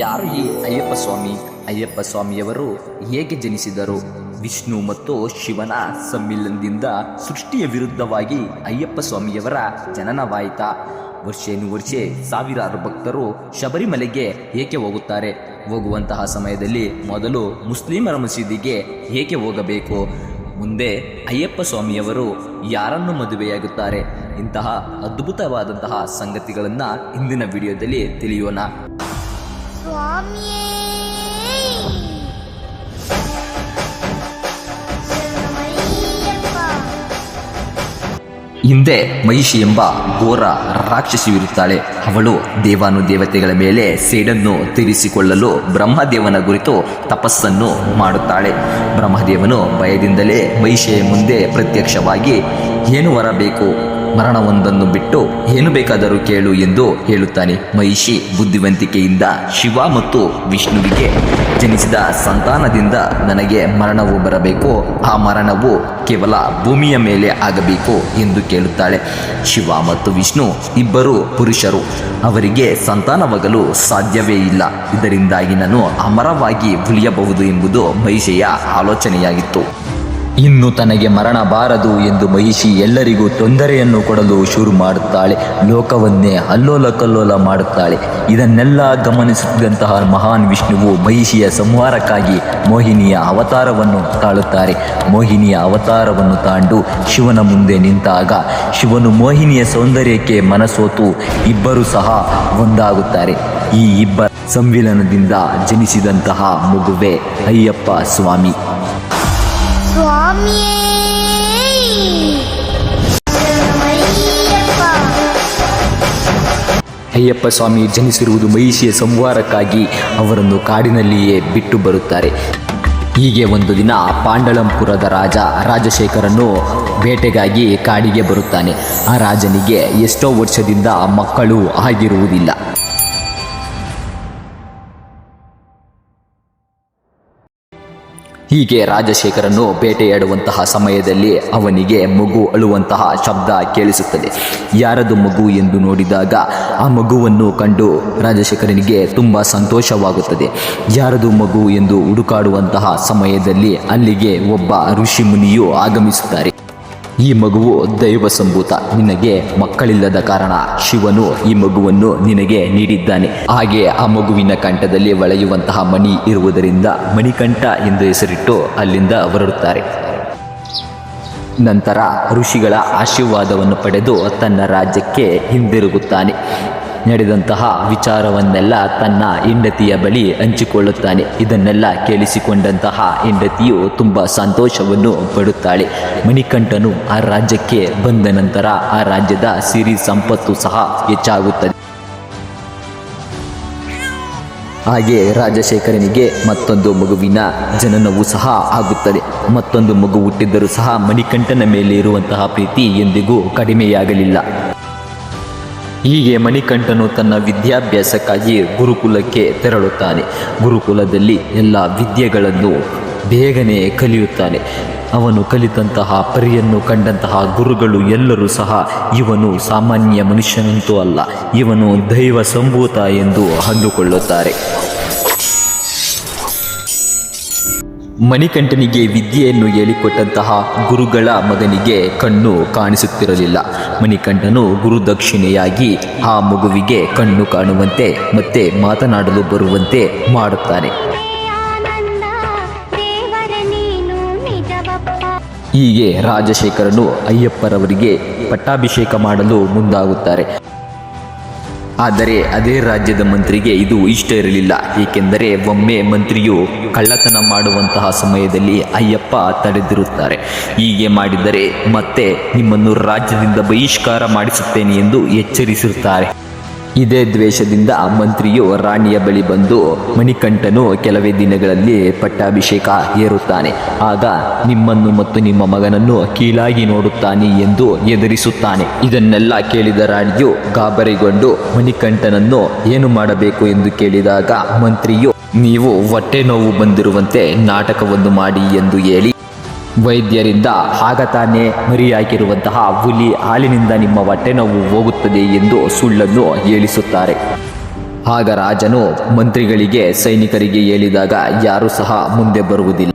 ಯಾರು ಈ ಅಯ್ಯಪ್ಪ ಸ್ವಾಮಿ? ಅಯ್ಯಪ್ಪ ಸ್ವಾಮಿಯವರು ಹೇಗೆ ಜನಿಸಿದರು? ವಿಷ್ಣು ಮತ್ತು ಶಿವನ ಸಮ್ಮಿಲನದಿಂದ ಸೃಷ್ಟಿಯ ವಿರುದ್ಧವಾಗಿ ಅಯ್ಯಪ್ಪ ಸ್ವಾಮಿಯವರ ಜನನವಾಯಿತಾ? ವರ್ಷಾನುವರ್ಷೆ ಸಾವಿರಾರು ಭಕ್ತರು ಶಬರಿಮಲೆಗೆ ಏಕೆ ಹೋಗುತ್ತಾರೆ? ಹೋಗುವಂತಹ ಸಮಯದಲ್ಲಿ ಮೊದಲು ಮುಸ್ಲಿಮರ ಮಸೀದಿಗೆ ಏಕೆ ಹೋಗಬೇಕು? ಮುಂದೆ ಅಯ್ಯಪ್ಪ ಸ್ವಾಮಿಯವರು ಯಾರನ್ನು ಮದುವೆಯಾಗುತ್ತಾರೆ? ಇಂತಹ ಅದ್ಭುತವಾದಂತಹ ಸಂಗತಿಗಳನ್ನು ಇಂದಿನ ವಿಡಿಯೋದಲ್ಲಿ ತಿಳಿಯೋಣ. ಹಿಂದೆ ಮಹಿಷಿ ಎಂಬ ಘೋರ ರಾಕ್ಷಸಿಯಿರುತ್ತಾಳೆ. ಅವಳು ದೇವಾನುದೇವತೆಗಳ ಮೇಲೆ ಸೇಡನ್ನು ತೀರಿಸಿಕೊಳ್ಳಲು ಬ್ರಹ್ಮದೇವನ ಕುರಿತು ತಪಸ್ಸನ್ನು ಮಾಡುತ್ತಾಳೆ. ಬ್ರಹ್ಮದೇವನು ಭಯದಿಂದಲೇ ಮಹಿಷಿಯ ಮುಂದೆ ಪ್ರತ್ಯಕ್ಷವಾಗಿ ಏನು ವರ ಬೇಕು, ಮರಣವೊಂದನ್ನು ಬಿಟ್ಟು ಏನು ಬೇಕಾದರೂ ಕೇಳು ಎಂದು ಹೇಳುತ್ತಾನೆ. ಮಹಿಷಿ ಬುದ್ಧಿವಂತಿಕೆಯಿಂದ ಶಿವ ಮತ್ತು ವಿಷ್ಣುವಿಗೆ ಜನಿಸಿದ ಸಂತಾನದಿಂದ ನನಗೆ ಮರಣವು ಬರಬೇಕು, ಆ ಮರಣವು ಕೇವಲ ಭೂಮಿಯ ಮೇಲೆ ಆಗಬೇಕು ಎಂದು ಕೇಳುತ್ತಾಳೆ. ಶಿವ ಮತ್ತು ವಿಷ್ಣು ಇಬ್ಬರು ಪುರುಷರು, ಅವರಿಗೆ ಸಂತಾನವಾಗಲು ಸಾಧ್ಯವೇ ಇಲ್ಲ. ಇದರಿಂದಾಗಿ ನಾನು ಅಮರವಾಗಿ ಉಳಿಯಬಹುದು ಎಂಬುದು ಮಹಿಷಿಯ ಆಲೋಚನೆಯಾಗಿತ್ತು. ಇನ್ನು ತನಗೆ ಮರಣ ಬಾರದು ಎಂದು ಮಹಿಷಿ ಎಲ್ಲರಿಗೂ ತೊಂದರೆಯನ್ನು ಕೊಡಲು ಶುರು ಮಾಡುತ್ತಾಳೆ. ಲೋಕವನ್ನೇ ಅಲ್ಲೋಲ ಕಲ್ಲೋಲ ಮಾಡುತ್ತಾಳೆ. ಇದನ್ನೆಲ್ಲ ಗಮನಿಸುತ್ತಿದ್ದಂತಹ ಮಹಾನ್ ವಿಷ್ಣುವು ಮಹಿಷಿಯ ಸಂಹಾರಕ್ಕಾಗಿ ಮೋಹಿನಿಯ ಅವತಾರವನ್ನು ತಾಳುತ್ತಾರೆ. ಮೋಹಿನಿಯ ಅವತಾರವನ್ನು ತಾಂಡು ಶಿವನ ಮುಂದೆ ನಿಂತಾಗ ಶಿವನು ಮೋಹಿನಿಯ ಸೌಂದರ್ಯಕ್ಕೆ ಮನಸೋತು ಇಬ್ಬರು ಸಹ ಒಂದಾಗುತ್ತಾರೆ. ಈ ಇಬ್ಬರ ಸಂವಿಲನದಿಂದ ಜನಿಸಿದಂತಹ ಮಗುವೆ ಅಯ್ಯಪ್ಪ ಸ್ವಾಮಿ. ಅಯ್ಯಪ್ಪ ಸ್ವಾಮಿ ಜನಿಸಿರುವುದು ಮಹಿಷಿಯ ಸಂಹಾರಕ್ಕಾಗಿ ಅವರನ್ನು ಕಾಡಿನಲ್ಲಿಯೇ ಬಿಟ್ಟು ಬರುತ್ತಾರೆ. ಹೀಗೆ ಒಂದು ದಿನ ಪಾಂಡಳಂಪುರದ ರಾಜ ರಾಜಶೇಖರನು ಬೇಟೆಗಾಗಿ ಕಾಡಿಗೆ ಬರುತ್ತಾನೆ. ಆ ರಾಜನಿಗೆ ಎಷ್ಟೋ ವರ್ಷದಿಂದ ಮಕ್ಕಳು ಆಗಿರುವುದಿಲ್ಲ. ಹೀಗೆ ರಾಜಶೇಖರನು ಬೇಟೆಯಾಡುವಂತಹ ಸಮಯದಲ್ಲಿ ಅವನಿಗೆ ಮಗು ಅಳುವಂತಹ ಶಬ್ದ ಕೇಳಿಸುತ್ತದೆ. ಯಾರದು ಮಗು ಎಂದು ನೋಡಿದಾಗ ಆ ಮಗುವನ್ನು ಕಂಡು ರಾಜಶೇಖರನಿಗೆ ತುಂಬ ಸಂತೋಷವಾಗುತ್ತದೆ. ಯಾರದು ಮಗು ಎಂದು ಹುಡುಕಾಡುವಂತಹ ಸಮಯದಲ್ಲಿ ಅಲ್ಲಿಗೆ ಒಬ್ಬ ಋಷಿ ಮುನಿಯು ಆಗಮಿಸುತ್ತಾರೆ. ಈ ಮಗುವು ದೈವ ಸಂಭೂತ, ನಿನಗೆ ಮಕ್ಕಳಿಲ್ಲದ ಕಾರಣ ಶಿವನು ಈ ಮಗುವನ್ನು ನಿನಗೆ ನೀಡಿದ್ದಾನೆ. ಹಾಗೆ ಆ ಮಗುವಿನ ಕಂಠದಲ್ಲಿ ಹೊಳೆಯುವಂತಹ ಮಣಿ ಇರುವುದರಿಂದ ಮಣಿಕಂಠ ಎಂದು ಹೆಸರಿಟ್ಟು ಅಲ್ಲಿಂದ ಹೊರಡುತ್ತಾರೆ. ನಂತರ ಋಷಿಗಳ ಆಶೀರ್ವಾದವನ್ನು ಪಡೆದು ತನ್ನ ರಾಜ್ಯಕ್ಕೆ ಹಿಂದಿರುಗುತ್ತಾನೆ. ನಡೆದಂತಹ ವಿಚಾರವನ್ನೆಲ್ಲ ತನ್ನ ಹೆಂಡತಿಯ ಬಳಿ ಹಂಚಿಕೊಳ್ಳುತ್ತಾನೆ. ಇದನ್ನೆಲ್ಲ ಕೇಳಿಸಿಕೊಂಡಂತಹ ಹೆಂಡತಿಯು ತುಂಬ ಸಂತೋಷವನ್ನು ಪಡುತ್ತಾಳೆ. ಮಣಿಕಂಠನು ಆ ರಾಜ್ಯಕ್ಕೆ ಬಂದ ನಂತರ ಆ ರಾಜ್ಯದ ಸಿರಿ ಸಂಪತ್ತು ಸಹ ಹೆಚ್ಚಾಗುತ್ತದೆ. ಹಾಗೆ ರಾಜಶೇಖರನಿಗೆ ಮತ್ತೊಂದು ಮಗುವಿನ ಜನನವೂ ಸಹ ಆಗುತ್ತದೆ. ಮತ್ತೊಂದು ಮಗು ಹುಟ್ಟಿದ್ದರೂ ಸಹ ಮಣಿಕಂಠನ ಮೇಲೆ ಇರುವಂತಹ ಪ್ರೀತಿ ಎಂದಿಗೂ ಕಡಿಮೆಯಾಗಲಿಲ್ಲ. ಹೀಗೆ ಮಣಿಕಂಠನು ತನ್ನ ವಿದ್ಯಾಭ್ಯಾಸಕ್ಕಾಗಿ ಗುರುಕುಲಕ್ಕೆ ತೆರಳುತ್ತಾನೆ. ಗುರುಕುಲದಲ್ಲಿ ಎಲ್ಲ ವಿದ್ಯೆಗಳನ್ನು ಬೇಗನೆ ಕಲಿಯುತ್ತಾನೆ. ಅವನು ಕಲಿತಂತಹ ಪರಿಯನ್ನು ಕಂಡಂತಹ ಗುರುಗಳು ಎಲ್ಲರೂ ಸಹ ಇವನು ಸಾಮಾನ್ಯ ಮನುಷ್ಯನಂತೂ ಅಲ್ಲ, ಇವನು ದೈವ ಸಂಭೂತ ಎಂದು ಅಂದುಕೊಳ್ಳುತ್ತಾರೆ. ಮಣಿಕಂಠನಿಗೆ ವಿದ್ಯೆಯನ್ನು ಹೇಳಿಕೊಟ್ಟಂತಹ ಗುರುಗಳ ಮಗನಿಗೆ ಕಣ್ಣು ಕಾಣಿಸುತ್ತಿರಲಿಲ್ಲ. ಮಣಿಕಂಠನು ಗುರುದಕ್ಷಿಣೆಯಾಗಿ ಆ ಮಗುವಿಗೆ ಕಣ್ಣು ಕಾಣುವಂತೆ ಮತ್ತೆ ಮಾತನಾಡಲು ಬರುವಂತೆ ಮಾಡುತ್ತಾನೆ. ಹೀಗೆ ರಾಜಶೇಖರನು ಅಯ್ಯಪ್ಪರವರಿಗೆ ಪಟ್ಟಾಭಿಷೇಕ ಮಾಡಲು ಮುಂದಾಗುತ್ತಾರೆ. ಆದರೆ ಅದೇ ರಾಜ್ಯದ ಮಂತ್ರಿಗೆ ಇದು ಇಷ್ಟ ಇರಲಿಲ್ಲ. ಏಕೆಂದರೆ ಒಮ್ಮೆ ಮಂತ್ರಿಯು ಕಳ್ಳತನ ಮಾಡುವಂತಹ ಸಮಯದಲ್ಲಿ ಅಯ್ಯಪ್ಪ ತಡೆದಿರುತ್ತಾರೆ. ಹೀಗೆ ಮಾಡಿದರೆ ಮತ್ತೆ ನಿಮ್ಮನ್ನು ರಾಜ್ಯದಿಂದ ಬಹಿಷ್ಕಾರ ಮಾಡಿಸುತ್ತೇನೆ ಎಂದು ಎಚ್ಚರಿಸಿರುತ್ತಾರೆ. ಇದೇ ದ್ವೇಷದಿಂದ ಮಂತ್ರಿಯು ರಾಣಿಯ ಬಳಿ ಬಂದು ಮಣಿಕಂಠನು ಕೆಲವೇ ದಿನಗಳಲ್ಲಿ ಪಟ್ಟಾಭಿಷೇಕ ಏರುತ್ತಾನೆ. ಆಗ ನಿಮ್ಮನ್ನು ಮತ್ತು ನಿಮ್ಮ ಮಗನನ್ನು ಕೀಳಾಗಿ ನೋಡುತ್ತಾನೆ ಎಂದು ಎದುರಿಸುತ್ತಾನೆ. ಇದನ್ನೆಲ್ಲ ಕೇಳಿದ ರಾಣಿಯು ಗಾಬರಿಗೊಂಡು ಮಣಿಕಂಠನನ್ನು ಏನು ಮಾಡಬೇಕು ಎಂದು ಕೇಳಿದಾಗ ಮಂತ್ರಿಯು ನೀವು ಹೊಟ್ಟೆ ನೋವು ಬಂದಿರುವಂತೆ ನಾಟಕವನ್ನು ಮಾಡಿ ಎಂದು ಹೇಳಿ ವೈದ್ಯರಿಂದ ಆಗ ತಾನೇ ಮರಿಯಾಗಿರುವಂತಹ ಹುಲಿ ಹಾಲಿನಿಂದ ನಿಮ್ಮ ಹೊಟ್ಟೆ ನೋವು ಹೋಗುತ್ತದೆ ಎಂದು ಸುಳ್ಳನ್ನು ಹೇಳಿಸುತ್ತಾರೆ. ಆಗ ರಾಜನು ಮಂತ್ರಿಗಳಿಗೆ ಸೈನಿಕರಿಗೆ ಹೇಳಿದಾಗ ಯಾರೂ ಸಹ ಮುಂದೆ ಬರುವುದಿಲ್ಲ.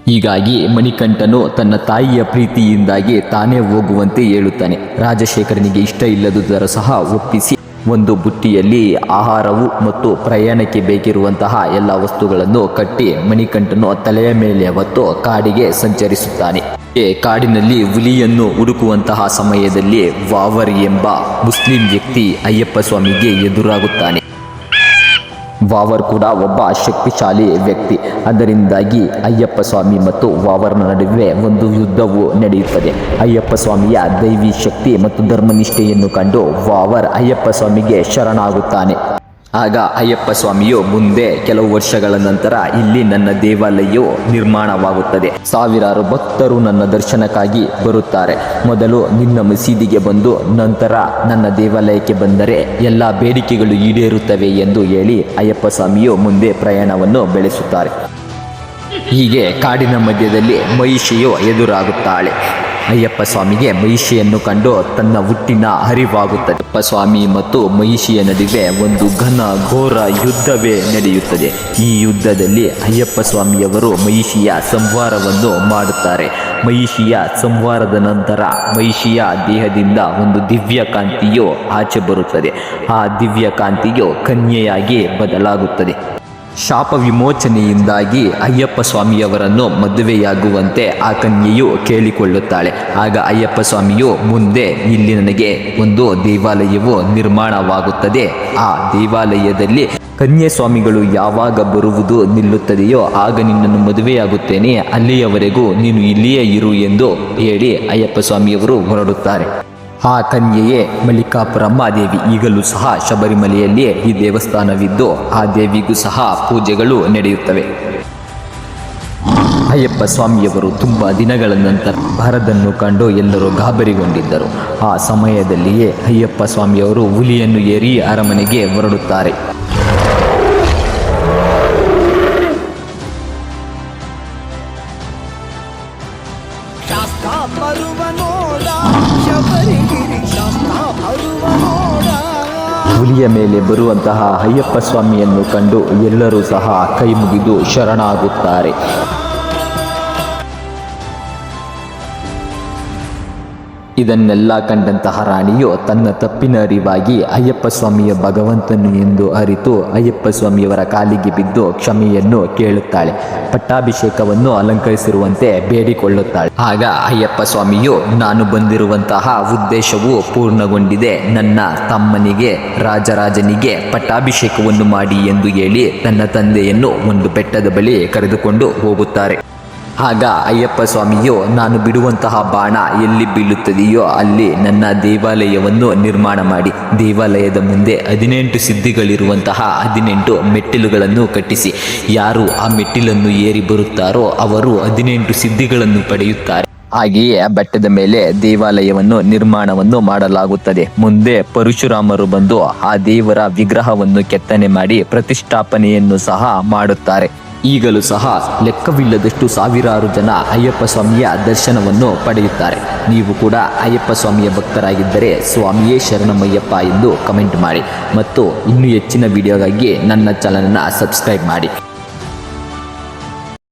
ಹೀಗಾಗಿ ಮಣಿಕಂಠನು ತನ್ನ ತಾಯಿಯ ಪ್ರೀತಿಯಿಂದಾಗಿ ತಾನೇ ಹೋಗುವಂತೆ ಹೇಳುತ್ತಾನೆ. ರಾಜಶೇಖರನಿಗೆ ಇಷ್ಟ ಇಲ್ಲದುದರ ಸಹ ಒಪ್ಪಿಸಿ ಒಂದು ಬುಟ್ಟಿಯಲ್ಲಿ ಆಹಾರವು ಮತ್ತು ಪ್ರಯಾಣಕ್ಕೆ ಬೇಕಿರುವಂತಹ ಎಲ್ಲ ವಸ್ತುಗಳನ್ನು ಕಟ್ಟಿ ಮಣಿಕಂಠನು ತಲೆಯ ಮೇಲೆ ಹೊತ್ತು ಕಾಡಿಗೆ ಸಂಚರಿಸುತ್ತಾನೆ. ಕಾಡಿನಲ್ಲಿ ಹುಲಿಯನ್ನು ಹುಡುಕುವಂತಹ ಸಮಯದಲ್ಲಿ ವಾವರ್ ಎಂಬ ಮುಸ್ಲಿಂ ವ್ಯಕ್ತಿ ಅಯ್ಯಪ್ಪ ಸ್ವಾಮಿಗೆ ಎದುರಾಗುತ್ತಾನೆ. ವಾವರ್ ಕೂಡ ಒಬ್ಬ ಶಕ್ತಿಶಾಲಿ ವ್ಯಕ್ತಿ. ಅದರಿಂದಾಗಿ ಅಯ್ಯಪ್ಪ ಸ್ವಾಮಿ ಮತ್ತು ವಾವರ್ನ ನಡುವೆ ಒಂದು ಯುದ್ಧವು ನಡೆಯುತ್ತದೆ. ಅಯ್ಯಪ್ಪ ಸ್ವಾಮಿಯ ದೈವಿ ಶಕ್ತಿ ಮತ್ತು ಧರ್ಮನಿಷ್ಠೆಯನ್ನು ಕಂಡು ವಾವರ್ ಅಯ್ಯಪ್ಪ ಸ್ವಾಮಿಗೆ ಶರಣಾಗುತ್ತಾನೆ. ಆಗ ಅಯ್ಯಪ್ಪ ಸ್ವಾಮಿಯು ಮುಂದೆ ಕೆಲವು ವರ್ಷಗಳ ನಂತರ ಇಲ್ಲಿ ನನ್ನ ದೇವಾಲಯವು ನಿರ್ಮಾಣವಾಗುತ್ತದೆ. ಸಾವಿರಾರು ಭಕ್ತರು ನನ್ನ ದರ್ಶನಕ್ಕಾಗಿ ಬರುತ್ತಾರೆ. ಮೊದಲು ನಿನ್ನ ಮಸೀದಿಗೆ ಬಂದು ನಂತರ ನನ್ನ ದೇವಾಲಯಕ್ಕೆ ಬಂದರೆ ಎಲ್ಲ ಬೇಡಿಕೆಗಳು ಈಡೇರುತ್ತವೆ ಎಂದು ಹೇಳಿ ಅಯ್ಯಪ್ಪ ಸ್ವಾಮಿಯು ಮುಂದೆ ಪ್ರಯಾಣವನ್ನು ಬೆಳೆಸುತ್ತಾರೆ. ಹೀಗೆ ಕಾಡಿನ ಮಧ್ಯದಲ್ಲಿ ಮಹಿಷಿಯು ಎದುರಾಗುತ್ತಾಳೆ. ಅಯ್ಯಪ್ಪ ಸ್ವಾಮಿಗೆ ಮಹಿಷಿಯನ್ನು ಕಂಡು ತನ್ನ ಹುಟ್ಟಿನ ಅರಿವಾಗುತ್ತದೆ. ಅಯ್ಯಪ್ಪ ಸ್ವಾಮಿ ಮತ್ತು ಮಹಿಷಿಯ ನಡುವೆ ಒಂದು ಘನ ಘೋರ ಯುದ್ಧವೇ ನಡೆಯುತ್ತದೆ. ಈ ಯುದ್ಧದಲ್ಲಿ ಅಯ್ಯಪ್ಪ ಸ್ವಾಮಿಯವರು ಮಹಿಷಿಯ ಸಂಹಾರವನ್ನು ಮಾಡುತ್ತಾರೆ. ಮಹಿಷಿಯ ಸಂಹಾರದ ನಂತರ ಮಹಿಷಿಯ ದೇಹದಿಂದ ಒಂದು ದಿವ್ಯ ಕಾಂತಿಯು ಆಚೆ ಬರುತ್ತದೆ. ಆ ದಿವ್ಯ ಕಾಂತಿಯು ಕನ್ಯೆಯಾಗಿ ಬದಲಾಗುತ್ತದೆ. ಶಾಪ ವಿಮೋಚನೆಯಿಂದಾಗಿ ಅಯ್ಯಪ್ಪ ಸ್ವಾಮಿಯವರನ್ನು ಮದುವೆಯಾಗುವಂತೆ ಆ ಕನ್ಯೆಯು ಕೇಳಿಕೊಳ್ಳುತ್ತಾಳೆ. ಆಗ ಅಯ್ಯಪ್ಪ ಸ್ವಾಮಿಯು ಮುಂದೆ ಇಲ್ಲಿ ನನಗೆ ಒಂದು ದೇವಾಲಯವು ನಿರ್ಮಾಣವಾಗುತ್ತದೆ. ಆ ದೇವಾಲಯದಲ್ಲಿ ಕನ್ಯೆ ಸ್ವಾಮಿಗಳು ಯಾವಾಗ ಬರುವುದು ನಿಲ್ಲುತ್ತದೆಯೋ ಆಗ ನಿನ್ನನ್ನು ಮದುವೆಯಾಗುತ್ತೇನೆ, ಅಲ್ಲಿಯವರೆಗೂ ನೀನು ಇಲ್ಲಿಯೇ ಇರು ಎಂದು ಹೇಳಿ ಅಯ್ಯಪ್ಪ ಸ್ವಾಮಿಯವರು ಹೊರಡುತ್ತಾರೆ. ಆ ಕನ್ಯೆಯೇ ಮಲ್ಲಿಕಾಪುರಮ್ಮದೇವಿ. ಈಗಲೂ ಸಹ ಶಬರಿಮಲೆಯಲ್ಲಿಯೇ ಈ ದೇವಸ್ಥಾನವಿದ್ದು ಆ ದೇವಿಗೂ ಸಹ ಪೂಜೆಗಳು ನಡೆಯುತ್ತವೆ. ಅಯ್ಯಪ್ಪ ಸ್ವಾಮಿಯವರು ತುಂಬ ದಿನಗಳ ನಂತರ ಬರದನ್ನು ಕಂಡು ಎಲ್ಲರೂ ಗಾಬರಿಗೊಂಡಿದ್ದರು. ಆ ಸಮಯದಲ್ಲಿಯೇ ಅಯ್ಯಪ್ಪ ಸ್ವಾಮಿಯವರು ಹುಲಿಯನ್ನು ಏರಿ ಅರಮನೆಗೆ ಹೊರಡುತ್ತಾರೆ. ಹುಲಿಯ ಮೇಲೆ ಬರುವಂತಹ ಅಯ್ಯಪ್ಪ ಸ್ವಾಮಿಯನ್ನು ಕಂಡು ಎಲ್ಲರೂ ಸಹ ಕೈ ಮುಗಿದು ಶರಣಾಗುತ್ತಾರೆ. ಇದನ್ನೆಲ್ಲ ಕಂಡಂತಹ ರಾಣಿಯು ತನ್ನ ತಪ್ಪಿನ ಅರಿವಾಗಿ ಅಯ್ಯಪ್ಪ ಸ್ವಾಮಿಯ ಭಗವಂತನು ಎಂದು ಅರಿತು ಅಯ್ಯಪ್ಪ ಸ್ವಾಮಿಯವರ ಕಾಲಿಗೆ ಬಿದ್ದು ಕ್ಷಮೆಯನ್ನು ಕೇಳುತ್ತಾಳೆ. ಪಟ್ಟಾಭಿಷೇಕವನ್ನು ಅಲಂಕರಿಸಿರುವಂತೆ ಬೇಡಿಕೊಳ್ಳುತ್ತಾಳೆ. ಆಗ ಅಯ್ಯಪ್ಪ ಸ್ವಾಮಿಯು ನಾನು ಬಂದಿರುವಂತಹ ಉದ್ದೇಶವು ಪೂರ್ಣಗೊಂಡಿದೆ, ನನ್ನ ತಮ್ಮನಿಗೆ ರಾಜರಾಜನಿಗೆ ಪಟ್ಟಾಭಿಷೇಕವನ್ನು ಮಾಡಿ ಎಂದು ಹೇಳಿ ತನ್ನ ತಂದೆಯನ್ನು ಒಂದು ಬೆಟ್ಟದ ಬಳಿ ಕರೆದುಕೊಂಡು ಹೋಗುತ್ತಾರೆ. ಆಗ ಅಯ್ಯಪ್ಪ ಸ್ವಾಮಿಯು ನಾನು ಬಿಡುವಂತಹ ಬಾಣ ಎಲ್ಲಿ ಬೀಳುತ್ತದೆಯೋ ಅಲ್ಲಿ ನನ್ನ ದೇವಾಲಯವನ್ನು ನಿರ್ಮಾಣ ಮಾಡಿ ದೇವಾಲಯದ ಮುಂದೆ 18 ಸಿದ್ಧಿಗಳಿರುವಂತಹ 18 ಮೆಟ್ಟಿಲುಗಳನ್ನು ಕಟ್ಟಿಸಿ ಯಾರು ಆ ಮೆಟ್ಟಿಲನ್ನು ಏರಿ ಬರುತ್ತಾರೋ ಅವರು 18 ಸಿದ್ಧಿಗಳನ್ನು ಪಡೆಯುತ್ತಾರೆ. ಹಾಗೆಯೇ ಆ ಬೆಟ್ಟದ ಮೇಲೆ ದೇವಾಲಯವನ್ನು ನಿರ್ಮಾಣವನ್ನು ಮಾಡಲಾಗುತ್ತದೆ. ಮುಂದೆ ಪರಶುರಾಮರು ಬಂದು ಆ ದೇವರ ವಿಗ್ರಹವನ್ನು ಕೆತ್ತನೆ ಮಾಡಿ ಪ್ರತಿಷ್ಠಾಪನೆಯನ್ನು ಸಹ ಮಾಡುತ್ತಾರೆ. ಈಗಲೂ ಸಹ ಲೆಕ್ಕವಿಲ್ಲದಷ್ಟು ಸಾವಿರಾರು ಜನ ಅಯ್ಯಪ್ಪ ಸ್ವಾಮಿಯ ದರ್ಶನವನ್ನು ಪಡೆಯುತ್ತಾರೆ. ನೀವು ಕೂಡ ಅಯ್ಯಪ್ಪ ಸ್ವಾಮಿಯ ಭಕ್ತರಾಗಿದ್ದರೆ ಸ್ವಾಮಿಯೇ ಶರಣಮಯ್ಯಪ್ಪ ಎಂದು ಕಮೆಂಟ್ ಮಾಡಿ ಮತ್ತು ಇನ್ನೂ ಹೆಚ್ಚಿನ ವಿಡಿಯೋಗಾಗಿ ನನ್ನ ಚಾನಲನ್ನು ಸಬ್ಸ್ಕ್ರೈಬ್ ಮಾಡಿ.